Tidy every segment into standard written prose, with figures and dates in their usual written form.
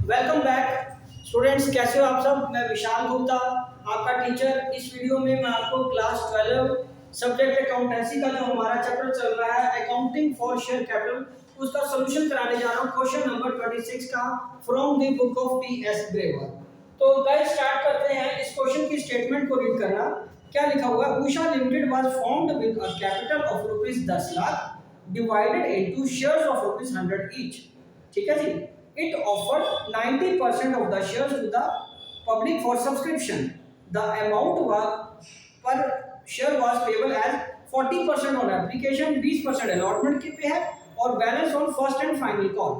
Welcome back students, कैसे हो आप सब। मैं विशाल गुप्ता, आपका टीचर। इस वीडियो में मैं आपको क्लास 12 सब्जेक्ट अकाउंटेंसी का जो हमारा चैप्टर चल रहा है अकाउंटिंग फॉर शेयर कैपिटल, उसका सोल्यूशन कराने जा रहा हूँ। क्वेश्चन नंबर 26 का from the book of T.S.. Graver. तो गाइस स्टार्ट करते हैं। इस क्वेश्चन की स्टेटमेंट को रीड करना। क्या लिखा हुआ है? Usha limited was formed with a capital of ₹10 lakh divided into shares of ₹100 each. ठीक है जी। It offered 90% of the shares to the public for subscription. The amount was per share was payable as 40% on application, 20% allotment के पे है और balance on first and final call.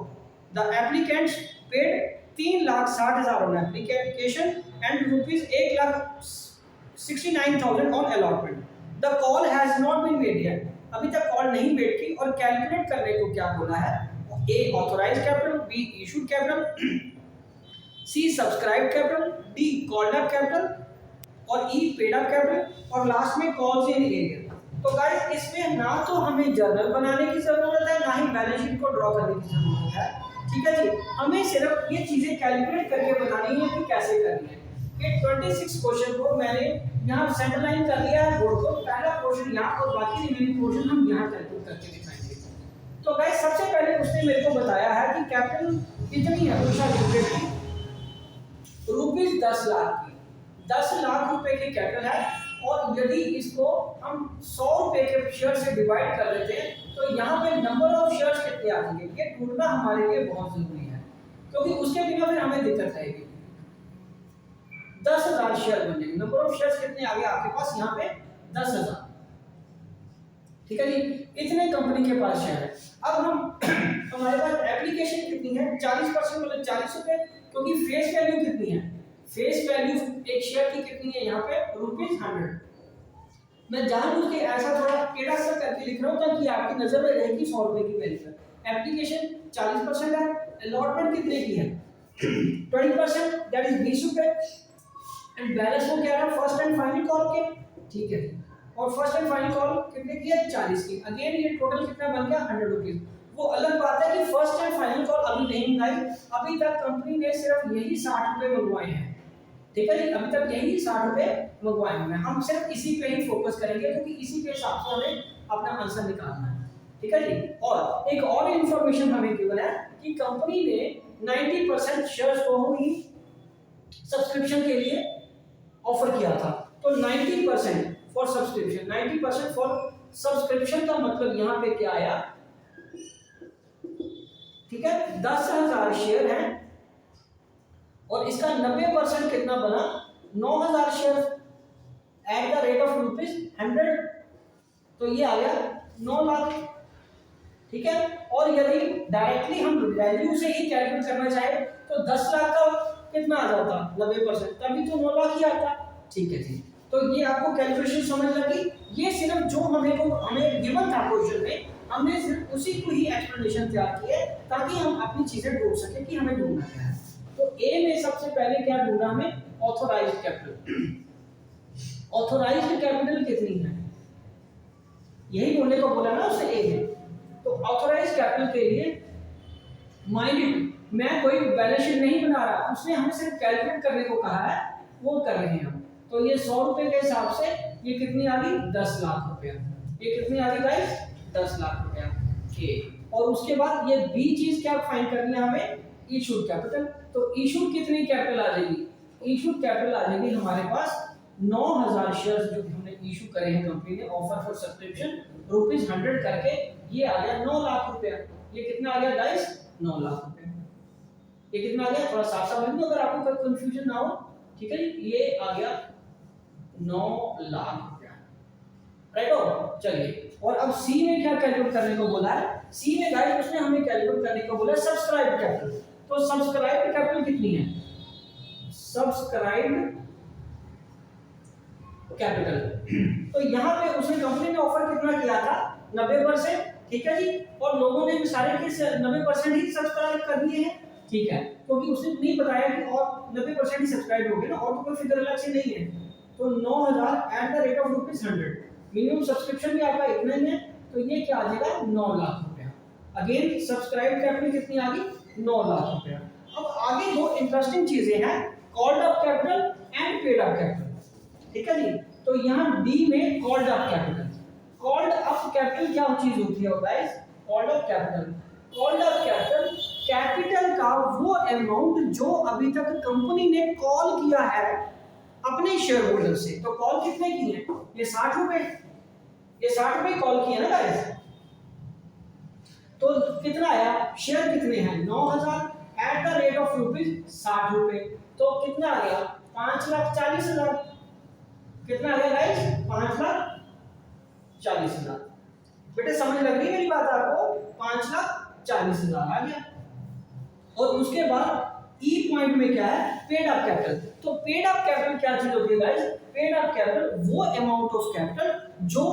The applicants paid 3,60,000 on application and ₹1,69,000 on allotment. The call has not been made yet. अभी तक call नहीं made की और calculate करने को क्या बोला है? A authorized capital, B issued capital, C subscribed capital, D called up capital और E paid up capital और लास्ट में calls in area। तो गाइस इसमें ना तो हमें जर्नल बनाने की जरूरत है, ना ही बैलेंस शीट को ड्रॉ करने की जरूरत है। ठीक है जी, हमें सिर्फ ये चीजें कैलकुलेट करके बतानी है कि कैसे करनी है। ये 26 क्वेश्चन को मैंने यहाँ सेंटरलाइन कर लिया है बोर्ड को। पहला क्वेश्चन यहाँ और बाकी रिमेनिंग क्वेश्चन हम यहाँ कैलकुलेट करके दिखाएंगे। तो गाइस सबसे पहले उसने मेरे को बताया है कि कैपिटल कितनी है उषा लिमिटेड की, ₹10 लाख की। 10 लाख रुपए की कैपिटल है और यदि इसको हम 100 रुपए के शेयर से डिवाइड कर देते हैं तो यहाँ पे नंबर ऑफ शेयर्स कितने आ जाएंगे, ये ढूंढना हमारे लिए बहुत जरूरी है, क्योंकि उसके बिना फिर हमें दिक्कत आएगी। 10,000 शेयर बन जाएंगे। नंबर ऑफ शेयर्स कितने आ गए आपके पास यहाँ पे? 10,000। ठीक है जी, इतने कंपनी के पास शेयर है। अब हम हमारे पास एप्लीकेशन कितनी है? 40% मतलब 40 रुपए, क्योंकि फेस वैल्यू कितनी है? फेस वैल्यू एक शेयर की कितनी है यहाँ पे? ₹100। मैं जानबूझ के ऐसा थोड़ा टेढ़ा सा करके लिख रहा हूँ ताकि आपकी नजर में रहेगी 100 रुपए की वैल्यू है। एप्लीकेशन 40% है, अलॉटमेंट कितने की है? 20%, दैट इज 20 रुपए। एंड बैलेंस को क्या है? फर्स्ट एंड फाइनल कॉल के। ठीक है, और फर्स्ट एंड फाइनल कॉल कितने की है? 40 की। अगेन ये टोटल कितना बन गया? 100 रुपीज। वो अलग बात है कि फर्स्ट एंड फाइनल कॉल अभी नहीं मंगाई, अभी तक कंपनी ने सिर्फ यही 60 रुपए मंगवाए हैं। ठीक है जी, अभी तक यही 60 रुपए मंगवाए हैं। हम सिर्फ इसी पे ही फोकस करेंगे क्योंकि इसी के हिसाब से हमें अपना आंसर निकालना है। ठीक है जी, और एक और इंफॉर्मेशन हमें गिवन है कि कंपनी ने 90% शेयर्स को ही सब्सक्रिप्शन के लिए ऑफर किया था। तो 90% फॉर सब्सक्रिप्शन, 90% फॉर सब्सक्रिप्शन का मतलब यहाँ पे क्या आया? ठीक है, 10,000 शेयर हैं और इसका 90% कितना बना? 9,000 share at the rate of ₹100। तो ये आ गया 9 लाख। ठीक है, और यदि डायरेक्टली हम वैल्यू से ही कैलकुलेट करना चाहे तो 10 लाख का कितना आ जाता? 90%, तभी तो 9 लाख ही आता। ठीक है जी, तो ये आपको कैलकुलेशन समझ लगी। ये सिर्फ जो हमें गिवन था क्वेश्चन में, हमने सिर्फ उसी को ही एक्सप्लेनेशन तैयार की है ताकि हम अपनी चीजें ढूंढ सकें कि हमें ढूंढना क्या है। तो ए में सबसे पहले क्या ढूंढना हमें? Authorised capital. ऑथोराइज्ड कैपिटल कितनी है यही बोलने को बोला ना उससे, ए में। तो ऑथोराइज्ड कैपिटल के लिए माइंड मैं कोई बैलेंस शीट नहीं बना रहा, उसने हमें सिर्फ कैलकुलेट करने को कहा है, वो कर रहे हैं हम। तो ये 100 रुपए के हिसाब से ये कितनी आ गई? 10 लाख रुपया। ये कितनी आ गई गाइस? 10 लाख रुपया के। और उसके बाद ये बी चीज क्या फाइंड करनी है हमें? Issued capital. तो इशूड कितनी कैपिटल आ जाएगी? इशूड कैपिटल आ जाएगी हमारे पास 9,000 शेयर्स जो हमने इशू करे हैं कंपनी ने ऑफर फॉर सब्सक्रिप्शन ₹100 करके, ये आ गया 9 लाख रुपया। ये कितना आ गया गाइस? 9 लाख रुपया। ये कितना आ गया? थोड़ा साफ साफ लिख दो अगर आपको कोई कंफ्यूजन ना हो। ठीक है जी, ये आ गया 9 लाख रुपया। राइट हो, चलिए। और अब सी में क्या कैलकुलेट करने को बोला है? सी में गाइस उसने हमें कैलकुलेट करने को बोला सब्सक्राइब कैपिटल। तो सब्सक्राइब कैपिटल कितनी है? सब्सक्राइब कैपिटल तो यहाँ पे उसने कंपनी ने ऑफर कितना किया था? 90%। ठीक है जी, और लोगों ने सारे के 90% ही सब्सक्राइब कर दिए हैं। ठीक है, क्योंकि उसने नहीं बताया कि और 90% ही सब्सक्राइब हो गए ना, और तो कोई फिगर अलग से नहीं है। तो 9,000 at the rate of ₹100, minimum subscription भी आपका इतना ही है, तो ये क्या आ जाएगा? 9 लाख रुपया। अगेन सब्सक्राइब कैपिटल कितनी आ गई, 9 लाख रुपया। अब आगे दो इंटरेस्टिंग चीजें हैं, called up capital and paid up capital, ठीक है जी। तो यहाँ डी में called up capital, called up capital क्या चीज होती है guys, called up capital, called up capital capital का वो अमाउंट जो अभी तक कंपनी ने कॉल किया है अपने शेयर होल्डर से। तो कॉल कितने की है, ये 60 रुपए, ये 60 रुपए कॉल किए ना गाइस। तो कितना आया, शेयर कितने हैं 9000 एट द रेट ऑफ ₹60 रुपए, तो कितना आ गया 5,40,000। कितना आ गया गाइस, 5,40,000। बेटे समझ लग रही है मेरी बात आपको, 5,40,000 आ गया। और उसके बाद ई पॉइंट में क्या है, पेड अप कैपिटल। तो पेड अप कैपिटल क्या चीज होती है गाइस, पेड अप कैपिटल वो अमाउंट ऑफ कैपिटल जो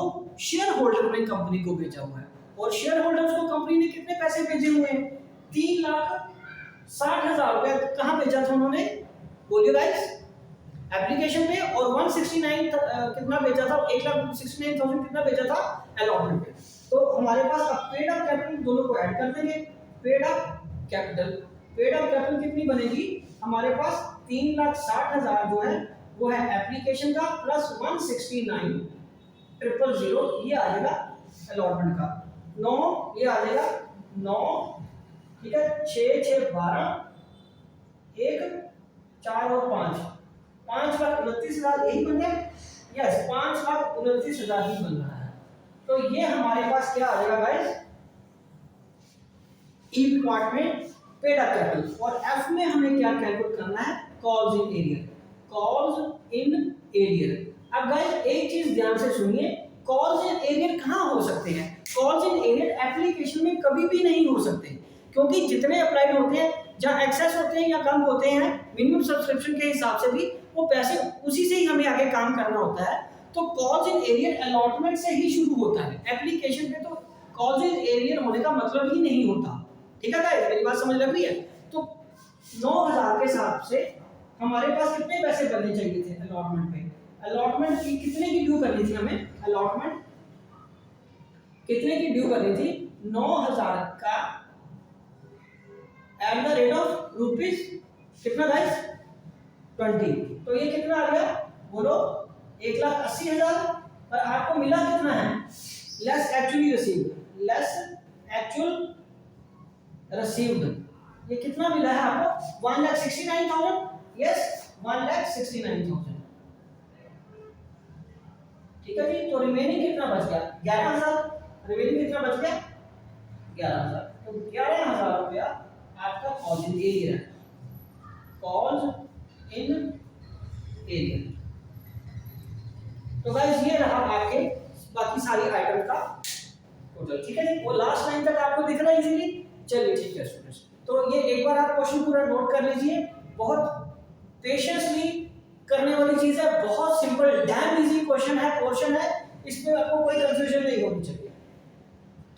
शेयर होल्डर ने कंपनी को भेजा हुआ है। और शेयर होल्डर्स को कंपनी ने कितने पैसे भेजे हुए हैं, 3,60,000 रुपए। कहां भेजा था उन्होंने, बोलिए गाइस, एप्लीकेशन पे। और 169 कितना भेजा था, 1,69,000 कितना भेजा था, अलॉटमेंट पे। तो हमारे पास अब पेड अप कैपिटल दोनों को ऐड कर देंगे, paid up capital, paid up capital कितनी बनेगी हमारे पास, 3,60,000 जो है वो है एप्लीकेशन का प्लस 169,000 ये आ जाएगा अलॉटमेंट का, 9 ये आ जाएगा 9, ठीक है, 6 6 12, 1 4 और 5,29,000 यही बन गया। यस, 5,29,000 ही बन रहा है। तो ये हमारे पास क्या आ जाएगा गाइस, ई पार्ट में पेड अप कैपिटल। और एफ में हमें क्या कैलकुलेट करना है, calls in arrear, calls in arrear. अब गाइस एक चीज ध्यान से सुनिए, कॉल्स इन एरियर कहां हो सकते हैं, कॉल्स इन एरियर एप्लीकेशन में कभी भी नहीं हो सकते, क्योंकि जितने अप्लाइड होते हैं, जहां एक्सेस होते हैं या कम होते हैं, मिनिमम सब्सक्रिप्शन के हिसाब से भी वो पैसे उसी से ही हमें आगे काम करना होता है। तो कॉल्स इन एरियर अलॉटमेंट से ही शुरू होता है, एप्लीकेशन पे तो कॉल्स इन एरियर होने का मतलब ही नहीं होता, ठीक है गाइस, मेरी बात समझ लग रही है। तो 9,000 के हिसाब से हमारे पास कितने पैसे बनने चाहिए थे अलॉटमेंट पे, अलॉटमेंट की कितने की ड्यू करनी थी हमें, अलॉटमेंट कितने की ड्यू करनी थी, 9,000 का at the rate of rupees कितना गाइस, 20। तो ये कितना आ गया, बोलो 1,80,000। और आपको मिला कितना है, less actually received, less actual received, ये कितना मिला है आपको, 1,69,000। यस, 1,69,000, ठीक है जी। तो रिमेनिंग कितना बच गया, 11,000। रिमेनिंग कितना बच गया, 11,000। तो 11,000 रुपया आपका कॉल्स इन एरियर है, कॉल्स इन एरियर। तो गाइस ये रहा आपके बाकी सारी आइटम का टोटल, ठीक है जी। वो लास्ट लाइन तक आपको दिख रहा है इजीली, चलिए ठीक है स्टूडेंट्स। तो ये एक बार आप क्वेश्चन पूरा नोट कर लीजिए, बहुत पेशेंसली करने वाली चीज है, बहुत सिंपल डैम इजी क्वेश्चन है, पोर्शन है, इसमें आपको कोई कंफ्यूजन नहीं होनी चाहिए,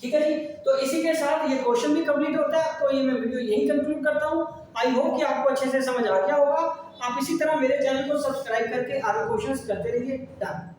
ठीक है जी। तो इसी के साथ ये क्वेश्चन भी कंप्लीट होता है। तो ये मैं वीडियो यही कंक्लूड करता हूँ। आई होप कि आपको अच्छे से समझ आ गया होगा। आप इसी तरह मेरे चैनल को सब्सक्राइब करके आगे क्वेश्चंस करते रहिए। डन।